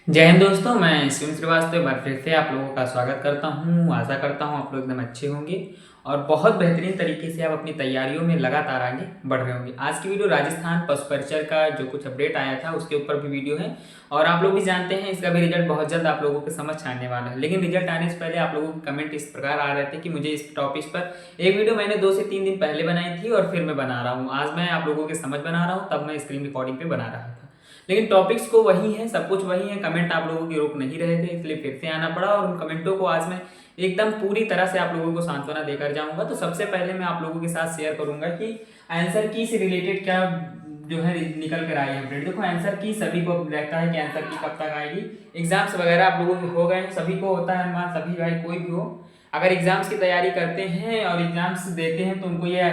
जय हिंद दोस्तों, मैं शिव श्रीवास्तव एक बार फिर से आप लोगों का स्वागत करता हूं। आशा करता हूं आप लोग एकदम अच्छे होंगे और बहुत बेहतरीन तरीके से आप अपनी तैयारियों में लगातार आगे बढ़ रहे होंगे। आज की वीडियो राजस्थान पशु परिचर का जो कुछ अपडेट आया था उसके ऊपर भी वीडियो है और आप लोग भी जानते हैं इसका भी रिजल्ट बहुत जल्द आप लोगों के समझ आने वाला है। लेकिन रिजल्ट आने से पहले आप लोगों के कमेंट इस प्रकार आ रहे थे कि मुझे इस टॉपिक पर एक वीडियो मैंने 2 से 3 दिन पहले बनाई थी और फिर मैं बना रहा हूँ। आज मैं आप लोगों के समझ बना रहा हूँ, तब मैं स्क्रीन रिकॉर्डिंग पे बना रहा था। लेकिन टॉपिक्स को वही है, सब कुछ वही है, कमेंट आप लोगों की रोक नहीं रहे थे, इसलिए फिर से आना पड़ा और उन कमेंटों को आज मैं एकदम पूरी तरह से आप लोगों को सांत्वना देकर जाऊंगा। तो सबसे पहले मैं आप लोगों के साथ शेयर करूंगा कि आंसर की से रिलेटेड क्या जो है निकल कर आई है अपडेट। देखो, आंसर की सभी को रहता है कि आंसर की कब तक आएगी। एग्जाम्स वगैरह आप लोगों के हो गए, सभी को होता है, मान सभी भाई कोई भी हो, अगर एग्जाम्स की तैयारी करते हैं और एग्जाम्स देते हैं तो उनको ये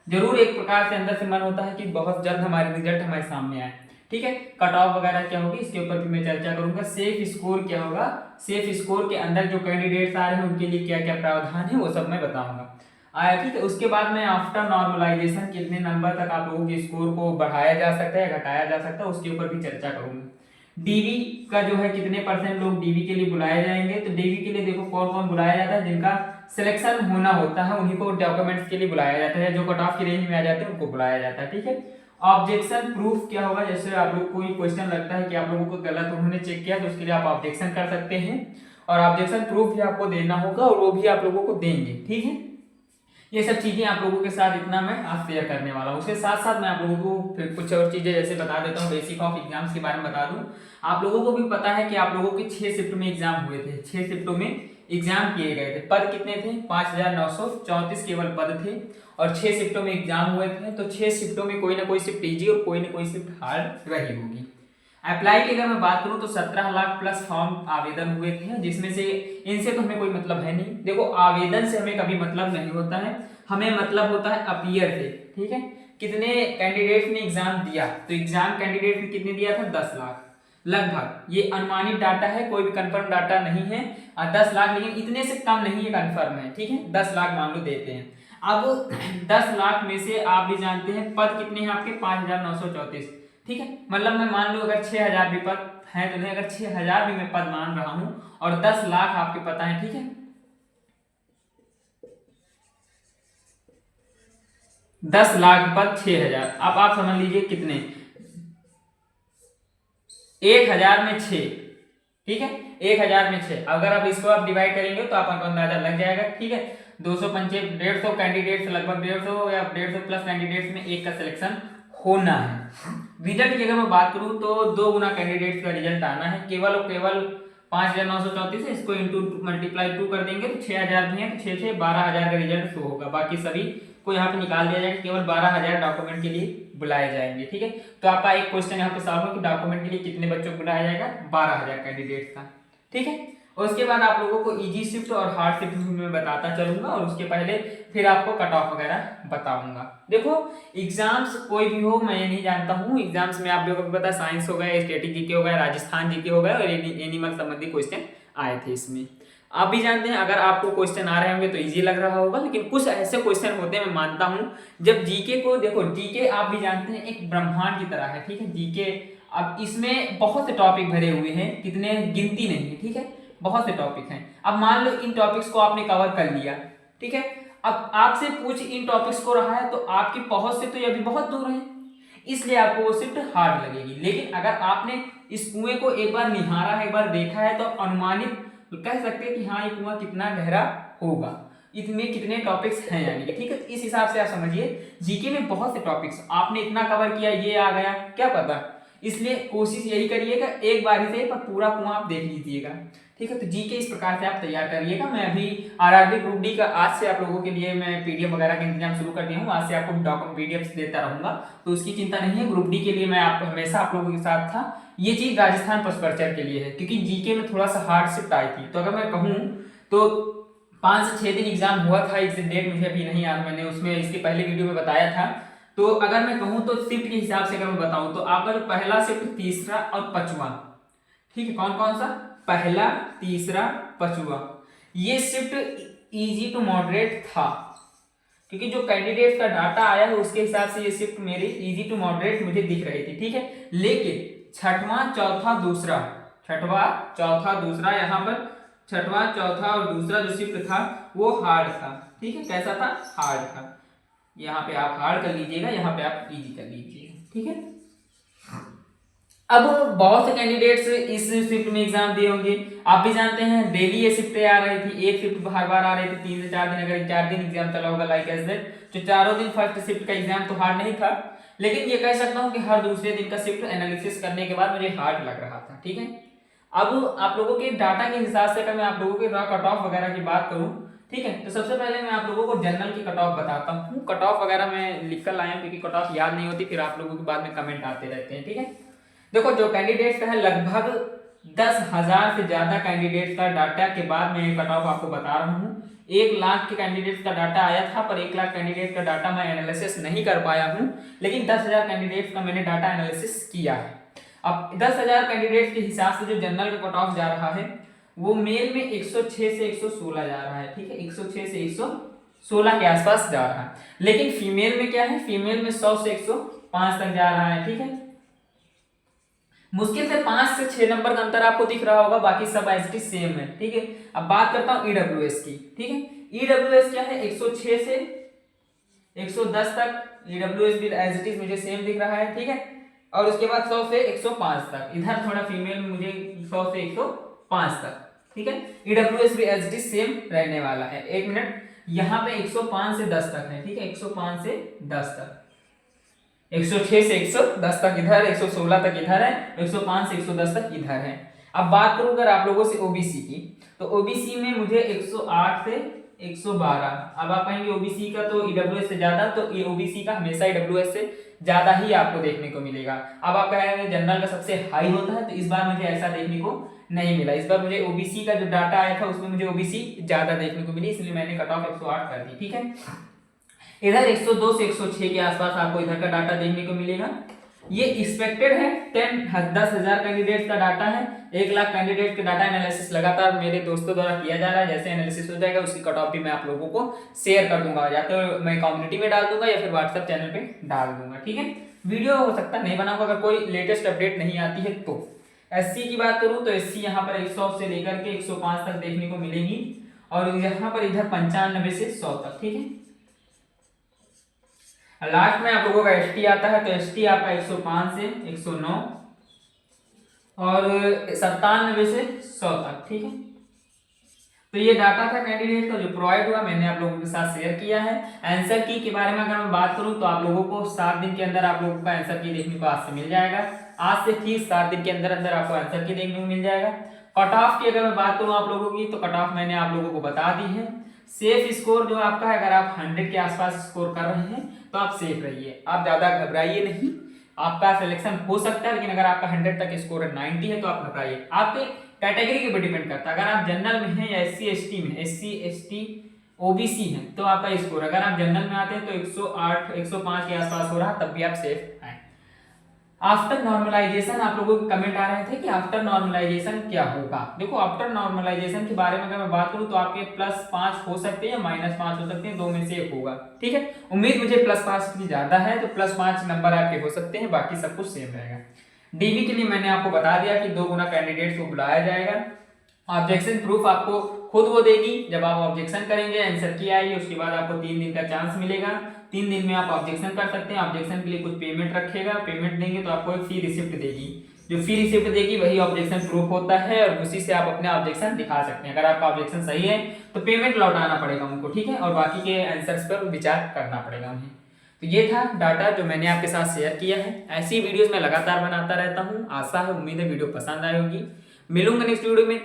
जरूर एक प्रकार से अंदर से मन होता है कि बहुत जल्द हमारे रिजल्ट हमारे सामने आए। ठीक है, कट ऑफ वगैरह क्या होगी इसके ऊपर भी मैं चर्चा करूंगा। सेफ स्कोर क्या होगा, सेफ स्कोर के अंदर जो कैंडिडेट्स आ रहे हैं उनके लिए क्या क्या प्रावधान है वो सब मैं बताऊंगा। आया, ठीक है। उसके बाद में आफ्टर नॉर्मलाइजेशन कितने नंबर तक आप लोगों के स्कोर को बढ़ाया जा सकता है या घटाया जा सकता है उसके ऊपर भी चर्चा करूंगा। डीवी का जो है कितने परसेंट लोग डीवी के लिए बुलाए जाएंगे, तो डीवी के लिए देखो कौन कौन बुलाया जाता है, जिनका सिलेक्शन होना होता है उन्हीं को डॉक्यूमेंट्स के लिए बुलाया जाता है, जो कट ऑफ की रेंज में आ जाते हैं उनको बुलाया जाता है। ठीक है, ऑब्जेक्शन प्रूफ क्या होगा, जैसे आप लोग कोई क्वेश्चन लगता है कि आप लोगों को गलत उन्होंने चेक किया तो उसके लिए आप ऑब्जेक्शन कर सकते हैं और ऑब्जेक्शन प्रूफ भी आपको देना होगा और वो भी आप लोगों को देंगे। ठीक है, ये सब चीजें आप लोगों के साथ इतना मैं आज शेयर करने वाला हूँ। उसके साथ साथ मैं आप लोगों को फिर कुछ और चीजें जैसे बता देता हूँ, बेसिक ऑफ एग्जाम्स के बारे में बता दूं। आप लोगों को भी पता है कि आप लोगों के 6 शिफ्ट में एग्जाम हुए थे, 6 शिफ्टों में एग्जाम किए गए थे। पद कितने थे, 5934 केवल पद थे और 6 शिफ्टों में एग्जाम हुए थे। तो 6 शिफ्टों में कोई ना कोई शिफ्ट इजी और कोई ना कोई शिफ्ट हार्ड रही होगी। अप्लाई की अगर मैं बात करूं तो 17 लाख प्लस फॉर्म आवेदन हुए थे, जिसमें से इनसे तो हमें कोई मतलब है नहीं। देखो, आवेदन से हमें कभी मतलब नहीं होता है, हमें मतलब होता है अपीयर से। ठीक है, कितने कैंडिडेट ने एग्जाम दिया, तो एग्जाम कैंडिडेट ने कितने दिया था, 10 लाख लगभग। ये अनुमानित डाटा है, कोई भी कंफर्म डाटा नहीं है। 10 लाख, लेकिन इतने से कम नहीं है, कंफर्म है। ठीक है, 10 लाख मान लो देते हैं। अब 10 लाख में से आप भी जानते हैं पद कितने हैं आपके, 5934। ठीक है, मतलब मैं मान लो अगर 6000 भी पद है तो नहीं, अगर 6000 भी मैं पद मान रहा हूं और 10 लाख आपके पता है। ठीक है, 10 लाख पद 6000, अब आप समझ लीजिए कितने, 1000 में 6। ठीक है, 1000 में 6, अगर आप इसको आप डिवाइड करेंगे तो आपको अंदाजा लग जाएगा। ठीक है, 255, 150 कैंडिडेट्स, लगभग 150 या 150 प्लस कैंडिडेट्स में एक का सिलेक्शन होना है। रिजल्ट की अगर मैं बात करूं तो 2 गुना कैंडिडेट्स का रिजल्ट आना है, केवल और केवल 5934 है। इसको इंटू मल्टीप्लाई 2 कर देंगे तो 6000 भी है तो 6 6 12000 का रिजल्ट शो होगा। बाकी सभी को यहाँ पे निकाल दिया जाएगा, केवल 12000 डॉक्यूमेंट के लिए बुलाए जाएंगे। ठीक है, तो आपका एक क्वेश्चन यहाँ पे सॉल्व हो कि डॉक्यूमेंट के लिए कितने बच्चों को बुलाया जाएगा, 12000 कैंडिडेट का। ठीक है, और उसके बाद आप लोगों को इजी शिफ्ट और हार्ड शिफ्ट में बताता चलूंगा और उसके पहले फिर आपको कट ऑफ वगैरह बताऊंगा। देखो, एग्जाम्स कोई भी हो, मैं ये नहीं जानता हूँ, एग्जाम्स में आप लोगों को पता है साइंस हो गया, स्टैटिक जीके हो गया, राजस्थान जीके हो गया और एनिमल संबंधी क्वेश्चन आए थे इसमें। आप भी जानते हैं अगर आपको क्वेश्चन आ रहे होंगे तो इजी लग रहा होगा, लेकिन कुछ ऐसे क्वेश्चन होते हैं, मैं मानता हूं, जब जीके को देखो, जीके आप भी जानते हैं एक ब्रह्मांड की तरह है। ठीक है, जीके अब इसमें बहुत से टॉपिक भरे हुए हैं, कितने गिनती नहीं है। ठीक है, बहुत से टॉपिक हैं। अब मान लो इन टॉपिक्स को आपने कवर कर लिया। ठीक है, अब आपसे पूछ इन टॉपिक्स को रहा है तो आपकी पहुंच से तो ये अभी बहुत दूर है, इसलिए आपको वो शिफ्ट हार्ड लगेगी। लेकिन अगर आपने इस कुएं को एक बार निहारा है, एक बार देखा है, तो अनुमानित कह सकते हैं कि हाँ ये कुआं कितना गहरा होगा, इसमें कितने टॉपिक्स हैं यानी कि। ठीक है, इस हिसाब से आप समझिए जीके में बहुत से टॉपिक्स आपने इतना कवर किया, ये आ गया क्या पता, इसलिए कोशिश यही करिएगा एक बार ही सही पर पूरा कुआं आप देख लीजिएगा। ठीक है, तो जीके इस प्रकार से आप तैयार करिएगा। मैं अभी आरआरबी ग्रुप डी का आज से आप लोगों के लिए मैं पीडीएफ वगैरह का इंतजाम शुरू कर दिया हूँ, आज से आपको डॉक्यूमेंट पीडीएफ देता रहूंगा, तो उसकी चिंता नहीं है। ग्रुप डी के लिए मैं आप हमेशा आप लोगों के साथ था। ये चीज राजस्थान पशु परिचर के लिए है क्योंकि जीके में थोड़ा सा हार्ड शिफ्ट आई थी। तो अगर मैं कहूँ तो 5 से 6 दिन एग्जाम हुआ था, एग्जैक्ट डेट मुझे अभी नहीं याद, मैंने उसमें इसके पहले वीडियो में बताया था। तो अगर मैं कहूँ तो शिफ्ट के हिसाब से अगर मैं बताऊं तो आपका जो पहला शिफ्ट, तीसरा और पांचवा, ठीक है, कौन कौन सा, पहला, तीसरा, पांचवा, ये शिफ्ट इजी टू मॉडरेट था क्योंकि जो कैंडिडेट का डाटा आया है उसके हिसाब से ये शिफ्ट मेरी इजी टू मॉडरेट मुझे दिख रही थी। ठीक है, लेकिन छठवां, चौथा, दूसरा, छठवां, चौथा, दूसरा, यहाँ पर छठवां, चौथा और दूसरा जो शिफ्ट था वो हार्ड था। ठीक है, कैसा था? हार्ड था। यहाँ पे आप हार्ड कर लीजिएगा, यहाँ पे आप इजी कर लीजिएगा। ठीक है, अब बहुत से कैंडिडेट्स इस शिफ्ट में एग्जाम दिए होंगे। आप भी जानते हैं डेली ये शिफ्टें आ रही थी, एक शिफ्ट हर बार आ रही थी 3 से 4 दिन, अगर 4 दिन एग्जाम चला होगा लाइक एज दैट, जो चारों दिन फर्स्ट शिफ्ट का एग्जाम तो हार्ड नहीं था, लेकिन ये कह सकता हूँ कि हर दूसरे दिन का शिफ्ट एनालिसिस करने के बाद मुझे हार्ड लग रहा था। ठीक है, अब आप लोगों के डाटा के हिसाब से अगर मैं आप लोगों के कट ऑफ वगैरह की बात करूँ, ठीक है, तो सबसे पहले मैं आप लोगों को जनरल की कट ऑफ बताता हूँ। कट ऑफ वगैरह मैं लिख कर लाया हूँ क्योंकि कट ऑफ याद नहीं होती, फिर आप लोगों के बाद में कमेंट आते रहते हैं। ठीक है, देखो जो कैंडिडेट्स का है लगभग 10,000 से ज्यादा कैंडिडेट्स का डाटा के बाद मैं कट ऑफ आपको बता रहा हूँ। 1 लाख के कैंडिडेट्स का डाटा आया था, पर 1 लाख कैंडिडेट का डाटा मैं एनालिसिस नहीं कर पाया हूँ, लेकिन 10,000 कैंडिडेट्स का मैंने डाटा एनालिसिस किया है। अब 10,000 कैंडिडेट्स के हिसाब से जो जनरल का कट ऑफ जा रहा है वो मेल में 106 से 116 जा रहा है। ठीक है, 106 से 116 के आसपास जा रहा है, लेकिन फीमेल में क्या है, फीमेल में 100 से 105 तक जा रहा है। ठीक है, मुश्किल से 5 से 6 नंबर का अंतर आपको दिख रहा होगा, बाकी सब एसटी सेम है। ठीक है, अब बात करता हूं ईडब्ल्यूएस की। ठीक है, ईडब्ल्यूएस क्या है, 106 से 110 तक ईडब्ल्यूएस भी एज इट इज मुझे सेम दिख रहा है। ठीक है, और उसके बाद 100 से 105 तक, इधर थोड़ा फीमेल में मुझे 100 से 105 तक। ठीक है, ईडब्ल्यूएस भी एज इट इज सेम रहने वाला है। 1 मिनट, यहाँ पे 105 से 10 तक है। ठीक है, 105 से 10 तक, 106 से 110 तक इधर, 116 तक इधर है, 105 से 110 तक इधर है। अब बात करूं अगर आप लोगों से ओबीसी की, तो ओबीसी में मुझे 108 से 112। अब आप कहेंगे ओबीसी का तो ईडब्ल्यूएस से ज्यादा, तो ये ओबीसी का हमेशा ईडब्ल्यूएस से ज्यादा ही आपको देखने को मिलेगा। अब आप कहेंगे जनरल का सबसे हाई होता है, तो इस बार मुझे ऐसा देखने को नहीं मिला। इस बार मुझे ओबीसी का जो डाटा आया था उसमें मुझे ओबीसी ज्यादा देखने को मिली, इसलिए मैंने कट ऑफ 108 कर दी। ठीक है, इधर 102 से 106 के आसपास आपको इधर का डाटा देखने को मिलेगा। ये एक्सपेक्टेड है, 10,000 कैंडिडेट का डाटा है, 1 लाख कैंडिडेट का डाटा एनालिसिस लगातार मेरे दोस्तों द्वारा किया जा रहा है। जैसे एनालिसिस हो जाएगा उसकी कट ऑफ भी मैं आप लोगों को शेयर कर दूंगा, या तो मैं कम्युनिटी में डाल दूंगा या फिर व्हाट्सएप चैनल पे डाल दूंगा। ठीक है, वीडियो हो सकता नहीं बनाऊंगा अगर कोई लेटेस्ट अपडेट नहीं आती है तो। एससी की बात करूं तो एससी यहाँ पर 100 से लेकर के 105 तक देखने को मिलेगी, और यहाँ पर इधर 95 से 100 तक। ठीक है, लास्ट में आप लोगों का एसटी आता है, तो एसटी आपका 105 से 109 और 97 से 100 तक। ठीक है, तो ये डाटा था कैंडिडेट का जो प्रोवाइड हुआ, मैंने आप लोगों के साथ शेयर किया है। आंसर की के बारे में अगर मैं बात करूं तो आप लोगों को 7 दिन के अंदर आप लोगों का आंसर की देखने को आज से मिल जाएगा। आज से ठीक 7 दिन के अंदर अंदर आपको आंसर की देखने को मिल जाएगा। कट ऑफ की अगर मैं बात करूं आप लोगों की, तो कट ऑफ मैंने आप लोगों को बता दी है। सेफ स्कोर जो आपका है, अगर आप 100 के आसपास स्कोर कर रहे हैं तो आप सेफ रहिए, आप ज्यादा घबराइए नहीं। आपका सिलेक्शन हो सकता है, लेकिन अगर आपका 100 तक स्कोर है, 90 है, तो आप घबराइए। आपके कैटेगरी के ऊपर डिपेंड करता है, अगर आप जनरल में हैं या एससी एसटी में, एससी एसटी ओबीसी हैं, तो आपका स्कोर, अगर आप जनरल में आते हैं तो 108 105 के आसपास हो रहा, तब भी आप सेफ हैं। आफ्टर नॉर्मलाइजेशन आप लोगों के कमेंट आ रहे थे कि आफ्टर नॉर्मलाइजेशन क्या होगा। देखो, आफ्टर नॉर्मलाइजेशन के बारे में अगर मैं बात करूं तो आपके +5 हो सकते हैं या -5 हो सकते हैं, 2 में से एक होगा। ठीक है, उम्मीद मुझे +5 की ज्यादा है, तो +5 नंबर आपके हो सकते हैं, बाकी सब कुछ सेम रहेगा। डीबी के लिए मैंने आपको बता दिया कि 2 गुना कैंडिडेट्स को बुलाया जाएगा। ऑब्जेक्शन प्रूफ आपको खुद वो देगी, जब आप ऑब्जेक्शन करेंगे, आंसर की आएगी, उसके बाद आपको 3 दिन का चांस मिलेगा। 3 दिन में आप ऑब्जेक्शन कर सकते हैं। ऑब्जेक्शन के लिए कुछ पेमेंट रखेगा, पेमेंट देंगे तो आपको एक फी रिसिप्ट देगी। जो फी रिसिप्ट देगी वही ऑब्जेक्शन प्रूफ होता है, और उसी से आप अपने ऑब्जेक्शन दिखा सकते हैं। अगर आपका ऑब्जेक्शन सही है तो पेमेंट लौटाना पड़ेगा उनको। ठीक है, और बाकी के आंसर्स पर विचार करना पड़ेगा उन्हें। तो ये था डाटा जो मैंने आपके साथ शेयर किया है। ऐसी वीडियोस मैं लगातार बनाता रहता हूँ। आशा है, उम्मीद है वीडियो पसंद आई होगी। मिलूंगा नेक्स्ट वीडियो में।